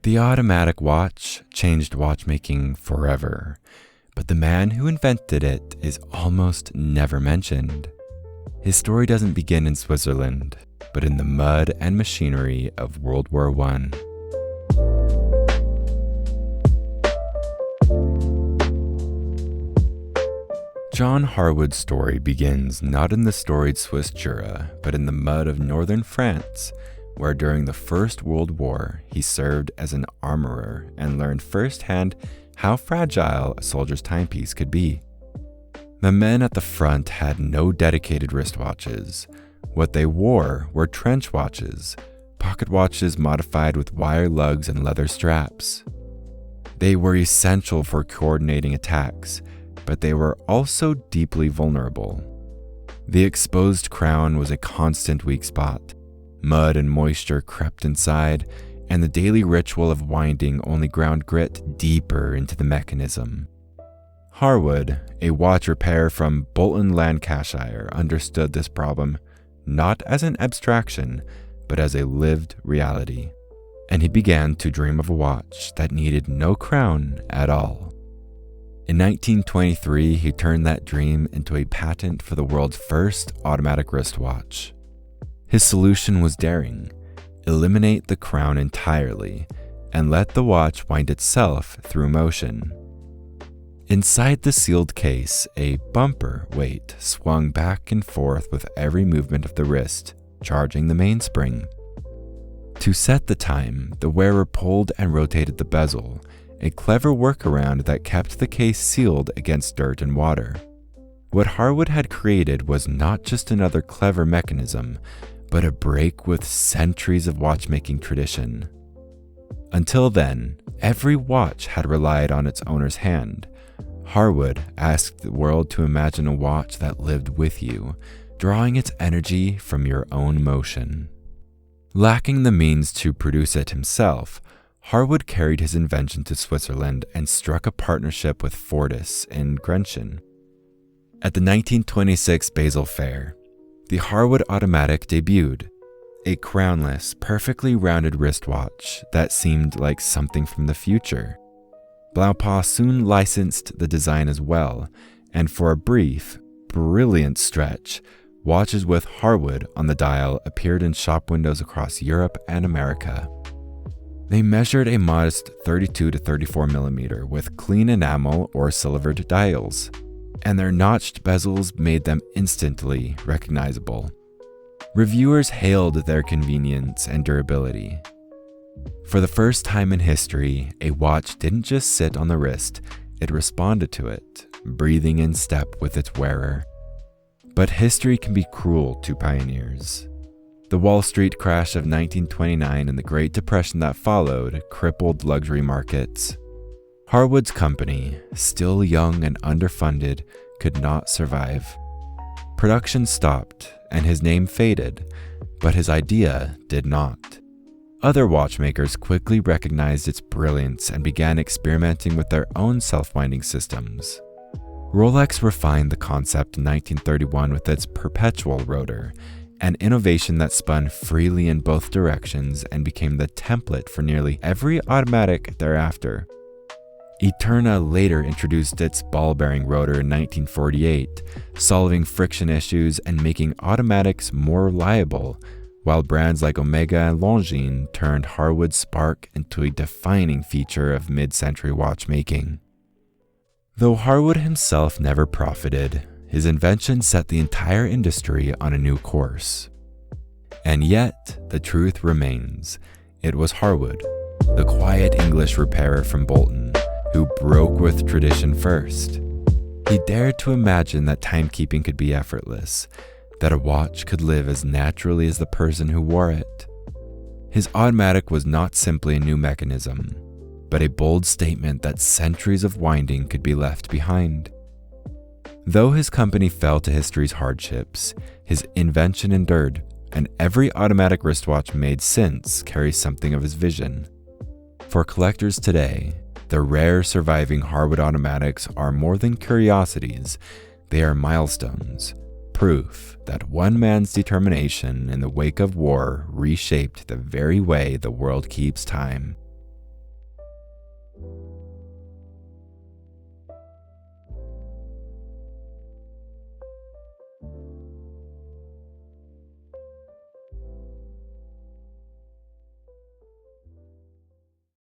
The automatic watch changed watchmaking forever, but the man who invented it is almost never mentioned. His story doesn't begin in Switzerland, but in the mud and machinery of World War I. John Harwood's story begins not in the storied Swiss Jura, but in the mud of northern France, where during the First World War he served as an armorer and learned firsthand how fragile a soldier's timepiece could be. The men at the front had no dedicated wristwatches. What they wore were trench watches, pocket watches modified with wire lugs and leather straps. They were essential for coordinating attacks, but they were also deeply vulnerable. The exposed crown was a constant weak spot. Mud and moisture crept inside, and the daily ritual of winding only ground grit deeper into the mechanism. Harwood, a watch repairer from Bolton, Lancashire, understood this problem not as an abstraction, but as a lived reality, and he began to dream of a watch that needed no crown at all. In 1923, he turned that dream into a patent for the world's first automatic wristwatch. His solution was daring: eliminate the crown entirely and let the watch wind itself through motion. Inside the sealed case, a bumper weight swung back and forth with every movement of the wrist, charging the mainspring. To set the time, the wearer pulled and rotated the bezel, a clever workaround that kept the case sealed against dirt and water. What Harwood had created was not just another clever mechanism, but a break with centuries of watchmaking tradition. Until then, every watch had relied on its owner's hand. Harwood asked the world to imagine a watch that lived with you, drawing its energy from your own motion. Lacking the means to produce it himself, Harwood carried his invention to Switzerland and struck a partnership with Fortis in Grenchen. At the 1926 Basel Fair, the Harwood Automatic debuted, a crownless, perfectly rounded wristwatch that seemed like something from the future. Blancpain soon licensed the design as well, and for a brief, brilliant stretch, watches with Harwood on the dial appeared in shop windows across Europe and America. They measured a modest 32 to 34 millimeter with clean enamel or silvered dials, and their notched bezels made them instantly recognizable. Reviewers hailed their convenience and durability. For the first time in history, a watch didn't just sit on the wrist, it responded to it, breathing in step with its wearer. But history can be cruel to pioneers. The Wall Street crash of 1929 and the Great Depression that followed crippled luxury markets. Harwood's company, still young and underfunded, could not survive. Production stopped and his name faded, but his idea did not. Other watchmakers quickly recognized its brilliance and began experimenting with their own self-winding systems. Rolex refined the concept in 1931 with its perpetual rotor, an innovation that spun freely in both directions and became the template for nearly every automatic thereafter. Eterna later introduced its ball-bearing rotor in 1948, solving friction issues and making automatics more reliable, while brands like Omega and Longines turned Harwood's spark into a defining feature of mid-century watchmaking. Though Harwood himself never profited, his invention set the entire industry on a new course. And yet, the truth remains. It was Harwood, the quiet English repairer from Bolton, who broke with tradition first. He dared to imagine that timekeeping could be effortless, that a watch could live as naturally as the person who wore it. His automatic was not simply a new mechanism, but a bold statement that centuries of winding could be left behind. Though his company fell to history's hardships, his invention endured, and every automatic wristwatch made since carries something of his vision. For collectors today, the rare surviving Harwood automatics are more than curiosities, they are milestones, proof that one man's determination in the wake of war reshaped the very way the world keeps time.